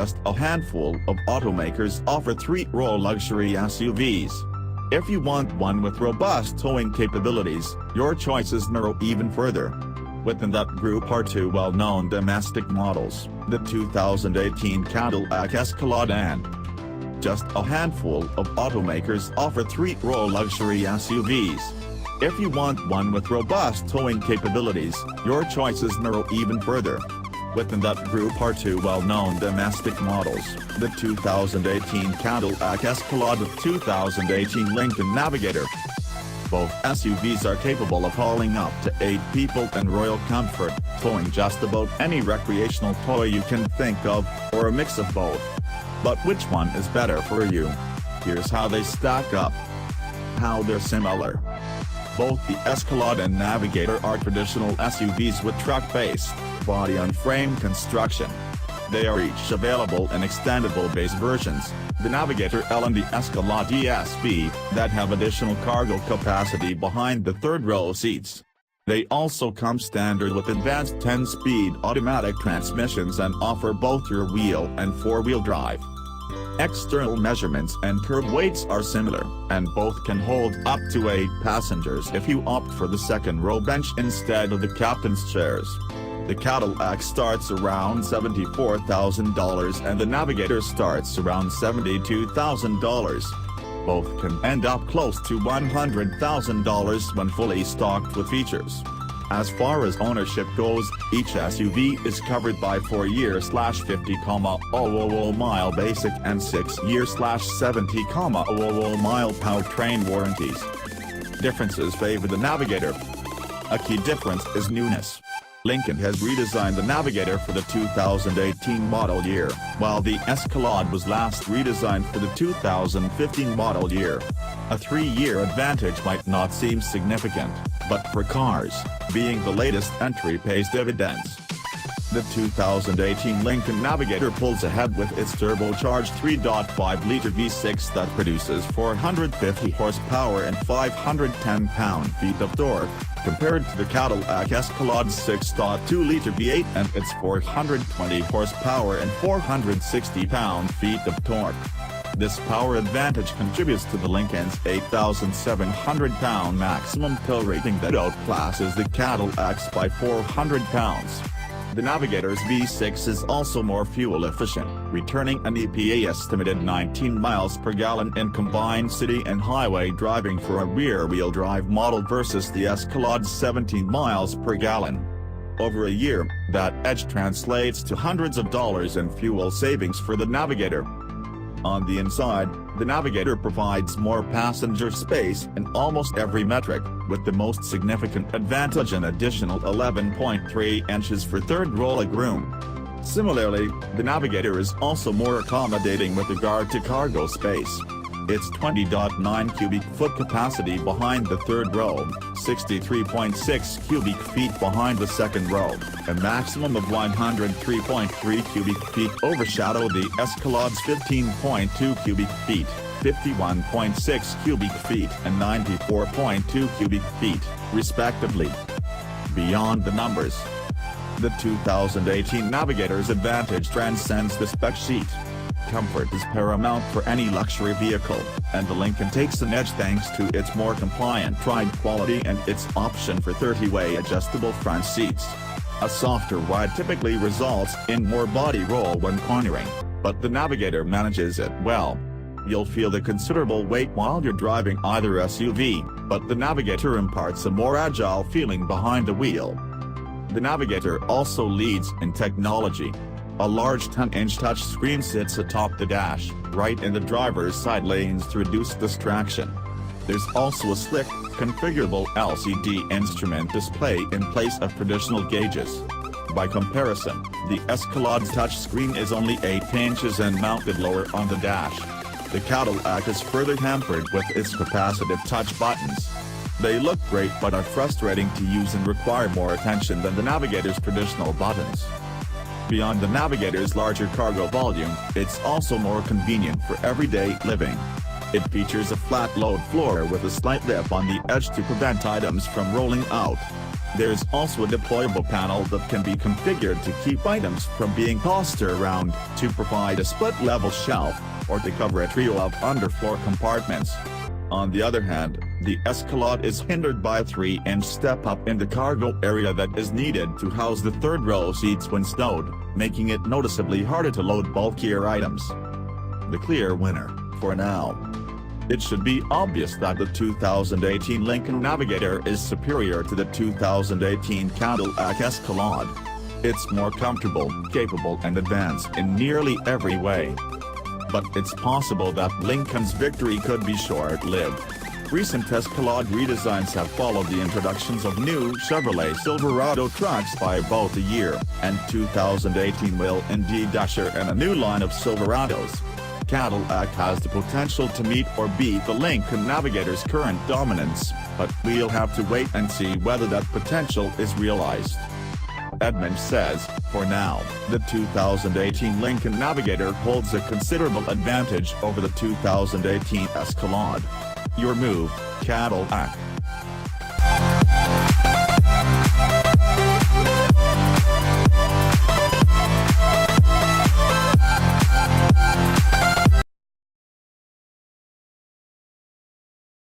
just a handful of automakers offer three-row luxury SUVs. If you want one with robust towing capabilities, your choices narrow even further. Within that group are two well-known domestic models, the 2018 Cadillac Escalade and just a handful of automakers offer three-row luxury SUVs. If you want one with robust towing capabilities, your choices narrow even further. Within that group are two well-known domestic models, the 2018 Cadillac Escalade and 2018 Lincoln Navigator. Both SUVs are capable of hauling up to 8 people in royal comfort, towing just about any recreational toy you can think of, or a mix of both. But which one is better for you? Here's how they stack up. How they're similar. Both the Escalade and Navigator are traditional SUVs with truck-based, body-on-frame construction. They are each available in extendable base versions, the Navigator L and the Escalade ESV, that have additional cargo capacity behind the third-row seats. They also come standard with advanced 10-speed automatic transmissions and offer both rear-wheel and four-wheel drive. External measurements and curb weights are similar, and both can hold up to 8 passengers if you opt for the second-row bench instead of the captain's chairs. The Cadillac starts around $74,000 and the Navigator starts around $72,000. Both can end up close to $100,000 when fully stocked with features. As far as ownership goes, each SUV is covered by 4-year/50,000 mile basic and 6-year/70,000 mile powertrain warranties. Differences favor the Navigator. A key difference is newness. Lincoln has redesigned the Navigator for the 2018 model year, while the Escalade was last redesigned for the 2015 model year. A 3-year advantage might not seem significant, but for cars, being the latest entry pays dividends. The 2018 Lincoln Navigator pulls ahead with its turbocharged 3.5-liter V6 that produces 450 horsepower and 510 pound-feet of torque, compared to the Cadillac Escalade's 6.2-liter V8 and its 420 horsepower and 460 pound-feet of torque. This power advantage contributes to the Lincoln's 8,700 pound maximum tow rating that outclasses the Cadillac's by 400 pounds. The Navigator's V6 is also more fuel efficient, returning an EPA-estimated 19 miles per gallon in combined city and highway driving for a rear-wheel drive model versus the Escalade's 17 miles per gallon. Over a year, that edge translates to hundreds of dollars in fuel savings for the Navigator. On the inside, the Navigator provides more passenger space in almost every metric, with the most significant advantage an additional 11.3 inches for third-row legroom. Similarly, the Navigator is also more accommodating with regard to cargo space. Its 20.9 cubic foot capacity behind the third row, 63.6 cubic feet behind the second row, a maximum of 103.3 cubic feet overshadow the Escalade's 15.2 cubic feet, 51.6 cubic feet and 94.2 cubic feet, respectively. Beyond the numbers, the 2018 Navigator's advantage transcends the spec sheet. Comfort is paramount for any luxury vehicle, and the Lincoln takes an edge thanks to its more compliant ride quality and its option for 30-way adjustable front seats. A softer ride typically results in more body roll when cornering, but the Navigator manages it well. You'll feel the considerable weight while you're driving either SUV, but the Navigator imparts a more agile feeling behind the wheel. The Navigator also leads in technology. A large 10-inch touchscreen sits atop the dash, right in the driver's side lanes to reduce distraction. There's also a slick, configurable LCD instrument display in place of traditional gauges. By comparison, the Escalade's touchscreen is only 8 inches and mounted lower on the dash. The Cadillac is further hampered with its capacitive touch buttons. They look great but are frustrating to use and require more attention than the Navigator's traditional buttons. Beyond the Navigator's larger cargo volume, it's also more convenient for everyday living. It features a flat load floor with a slight lip on the edge to prevent items from rolling out. There's also a deployable panel that can be configured to keep items from being tossed around, to provide a split-level shelf, or to cover a trio of underfloor compartments. On the other hand, the Escalade is hindered by a 3-inch step-up in the cargo area that is needed to house the third-row seats when stowed, making it noticeably harder to load bulkier items. The clear winner, for now. It should be obvious that the 2018 Lincoln Navigator is superior to the 2018 Cadillac Escalade. It's more comfortable, capable and advanced in nearly every way. But it's possible that Lincoln's victory could be short-lived. Recent Escalade redesigns have followed the introductions of new Chevrolet Silverado trucks by about a year, and 2018 will indeed usher in a new line of Silverados. Cadillac has the potential to meet or beat the Lincoln Navigator's current dominance, but we'll have to wait and see whether that potential is realized. Edmunds says, for now, the 2018 Lincoln Navigator holds a considerable advantage over the 2018 Escalade. Your move, Cadillac.